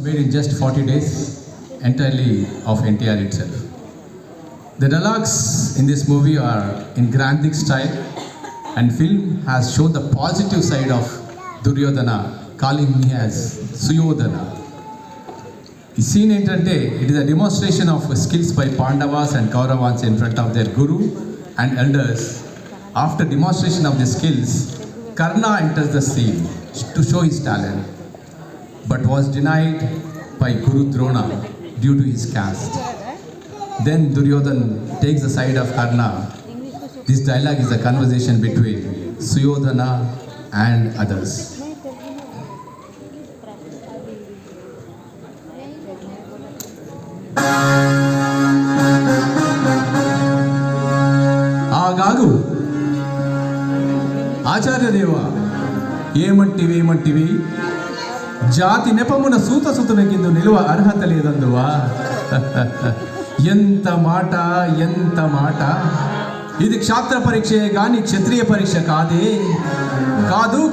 made in just 40 days, entirely of NTR itself. The dialogues in this movie are in Grandic style, and film has shown the positive side of Duryodhana, calling me as Suyodhana. The scene ఏంటంటే it is a demonstration of skills by Pandavas and Kauravas in front of their guru and elders. After demonstration of the skills, Karna enters the scene to show his talent, but was denied by Guru Drona due to his caste. Then Duryodhan takes the side of Karna. This dialogue is a conversation between Suyodhana and others. ఆగాగు ఆచార్యదేవ, ఏమంటివి జాతి నెపమున సూతసుతున కిందు నిలువ అర్హత లేదందువా. ఎంత మాట. ఇది క్షాత్ర పరీక్షే గాని క్షత్రియ పరీక్ష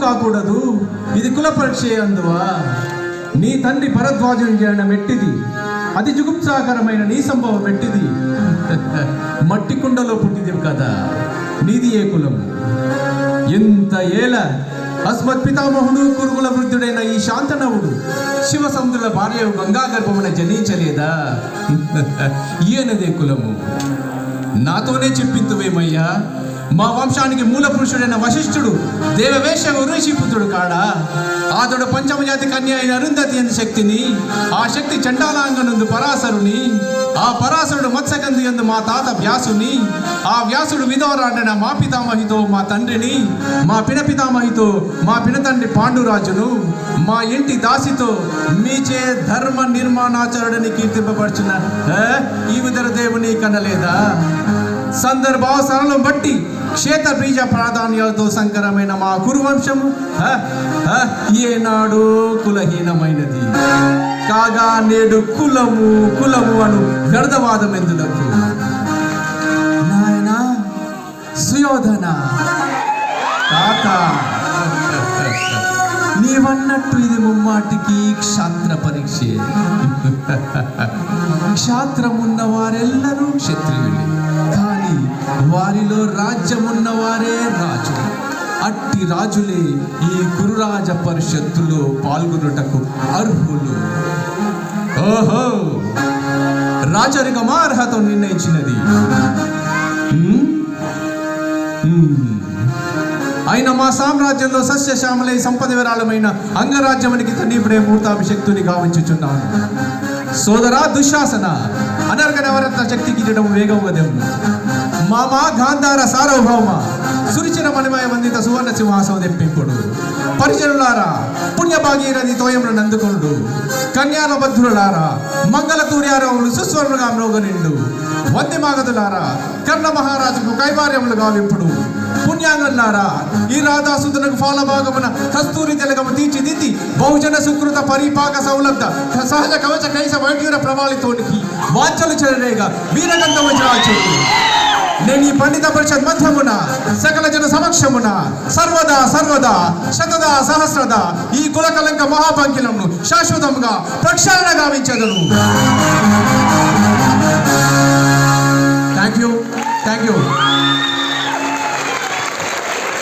కాకూడదు. ఇది కుల పరీక్షే అందువా. నీ తండ్రి భరద్వాజుని జననం ఎట్టిది, అతి జుగుప్సాకరమైన నీ సంభవం ఎట్టిది. మట్టి కుండలో పుట్టిదివి కదా, నీది ఏ కులము. ఎంత ఏల అస్మత్ పితామహుడు కురుకుల వృద్ధుడైన ఈ శాంతనవుడు శివసముద్రుల భార్య గంగా గర్భమున జనించలేదా. ఈయనదే కులము. నాతోనే చెప్పింతువేమయ్యా. మా వంశానికి మూల పురుషుడైన వశిష్ఠుడు దేవవేష ఋషి పుత్రుడు కాడా. అతడు పంచమజాతి కన్య అయిన అరుంధతి ఎందు శక్తిని, ఆ శక్తి చండాలాంగనందు పరాశరుని, ఆ పరాశరుడు మత్స్యగంధి ఎందు మా తాత వ్యాసుని, ఆ వ్యాసుడు విధవరాడైన మా పితామహితో మా తండ్రిని, మా పినపితామహితో మా పినతండ్రి పాండురాజును, మా ఇంటి దాసితో మీచే ధర్మ నిర్మాణాచారుడని కీర్తింపబడుచున్న ఈ విధర దేవుని కనలేదా. సందర్భావసరాలను బట్టి క్షేత్ర బీజ ప్రాధాన్యాలతో సంకరమైన మా కురువంశము ఏనాడు కులహీనమైనది కాగా నేడు కులము అను వ్యర్థవాదం ఎందులకు. నాయనా సుయోధన తాత, నీవన్నట్టు ఇది ముమ్మాటికి క్షాత్ర పరీక్షే. క్షాత్రమున్న వారెల్లరూ క్షత్రియులే, కానీ వారిలో రాజ్యమున్నవారే రాజు. అట్టి రాజులే ఈ కురురాజ పరిషత్తులో పాల్గొనుటకు అర్హులు. ఓహో, రాజరికమా అర్హత నిర్ణయించినది. అయిన మా సామ్రాజ్యంలో సస్యశ్యామలై సంపద విరాళమైన అంగరాజ్యమునికి తండ్రి మూర్తాభిషక్తుని గావించుచున్నాను. సోదరా దుశ్శాసన, అనర్గ నవరత్న శక్తి కిరీటము వేగవదెము. మామా గాంధార సార్వభౌమ, సురిచిన మణిమయ వందిత సువర్ణ సింహాసం తెప్పింపుడు. పరిజనులారా, పుణ్యభాగీరథి తోయములను అందుకొనుడు. కన్యాల బద్ధులారా, మంగళ తూర్యారములు సుస్వర్ణగా మ్రోగనిండు. వంది మాగదులారా, కర్ణ మహారాజుకు కైవార్యములు గావింపుడు. పుణ్యాంగంలారా, ఈ రాధాసుతునకు ఫాలభాగమున కస్తూరి తెలగము తీర్చిదిద్ది బహుజన సుకృత పరిపాక సౌలభ్య సహజ కవచ కైస వైడ్యూర ప్రభాళితోనికి వాంఛలు చెలరేగా వీరగంధము చాచు. నేను ఈ పండిత పరిషత్ మధ్యమున సకల జన సమక్షమున సర్వదా శతదా సహస్రదా ఈ కులకలంక మహాపంకిలమును శాశ్వతంగా ప్రక్షాళన గావించదను. Thank you.